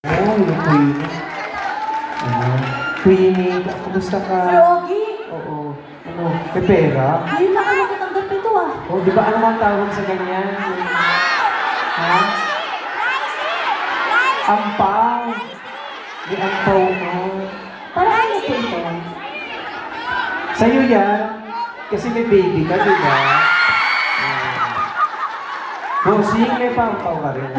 Oh, yung Queenie. Queenie, kumusta ka? Yogi! Oo. Ano, may pera? Ayun na ako nakatanggap ito ah. Oh, di ba ano ang tawag sa ganyan? Ha? Ampaw. May ampaw mo. Para ano po ito? Sa'yo yan. Kasi may baby ka, di ba? Bossing, may pampaw ka rin.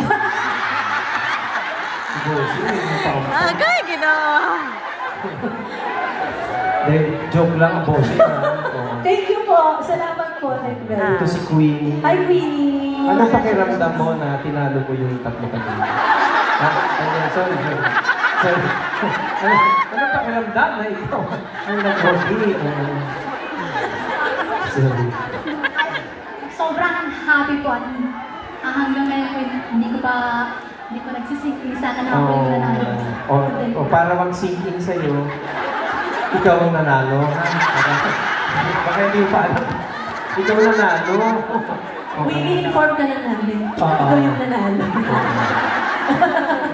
Bossing, may pampaw. Agay, ginawa. Joke lang ang bossing. Thank you po. Salamat po. Thank you very Ito much. si Queenie. Hi, Queenie. Anong pakiramdam mo na tinalo ko yung tatlo kanina? Sorry. Anong pakiramdam na ikaw? Ang nag-bossing. Sorry. Sobrang happy po at hanggang ngayon hindi ko nagsisink sana na ako yung nanalo. Para mag-sink in sa'yo, ikaw ang nanalo. Baka hindi mo pa alam. Ikaw ang nanalo. We-inform ka na namin. Ikaw yung nanalo.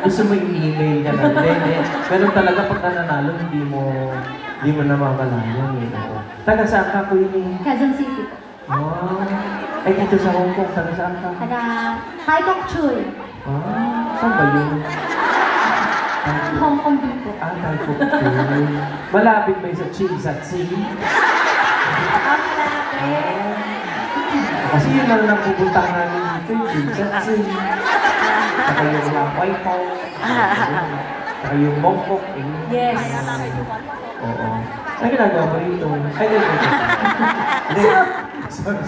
Gusto mo i-email ka na. Hindi. Pero talaga pag nananalo, hindi mo na makakalayan. Taga saan ka, Queenie? Quezon City. Ay, dito sa Hong Kong. Taga saan ka? Taga Hai Kok Choy. Saan ba yun? Hong Kong din po. Thai Kok Choy. Malapit ba yung sa Chingsatsi? Kasi yun lang napupuntahan namin dito, yung Chingsatsi. Saka yung Lampay Po. Saka yung Mongkok. Yes. Oo. Ay, ginagawa mo rito. Ay, Sorry.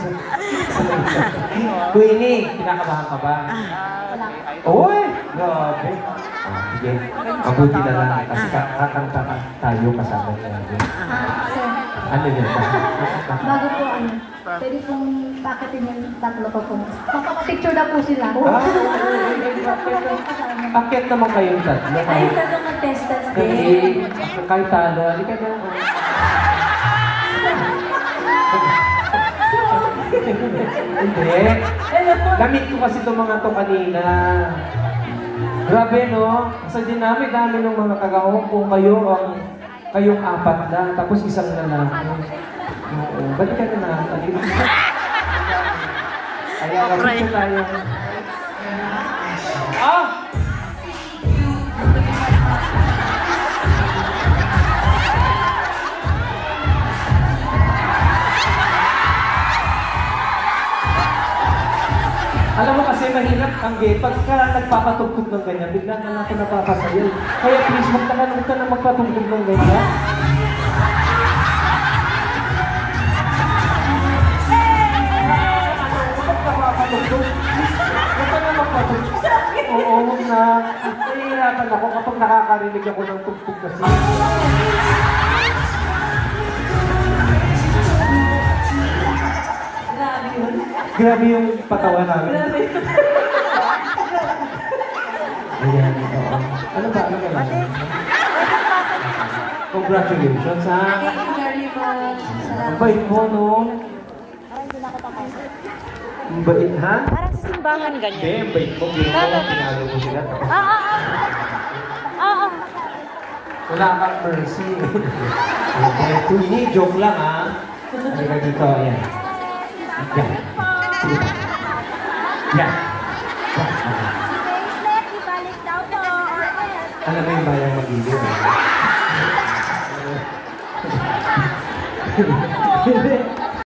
Queenie, kinakabahan ka ba? Wala. Uy! Grabe. Sige. Mabuti na lang. Kasi kakanta tayo kasama niya. Sir, Ano yun? bago po pwede pong pakitin yung tatlo ko po. Magpapapicture na po sila. Akit naman kayong tatlo. Ayun na nung contestants Kasi din. kahit talo, halika na. Hindi. Gamit ko kasi itong mga to kanina. Grabe, no? Sa dynamic namin ng mga kagawang kung kayong apat na, tapos isang lalaki. Oo. Ba't ka na nakalito? Kaya gamit tayo. Alam mo kasi mahirap ang gay. Pagka nagpapatugtog ng ganyan, bigla na ako napapasayaw. Kaya please, huwag ka na magpatugtog ng ganyan. Huwag ka mapatugtog. Huwag ka na magpatugtog. Oo, huwag na. Nahihirapan ako kapag nakakarinig ako ng tugtog kasi. Grabe yun. Grabe yung patawa namin. Grabe yun. Ayan, oo. Ano ba? Ano ba? Congratulations, ha? Thank you very much. Ang Salamat. bait mo, no? Ang bait, ha? Parang sa simbahan ganyan. Hindi, ang bait mo. Pinalo mo sila. Wala kang mercy. Okay, Queenie, joke lang, ha? Halika dito, ayan. Yan. Sige pa. Yan. Alam mo yung bayang mag-ibig, ha? Hindi.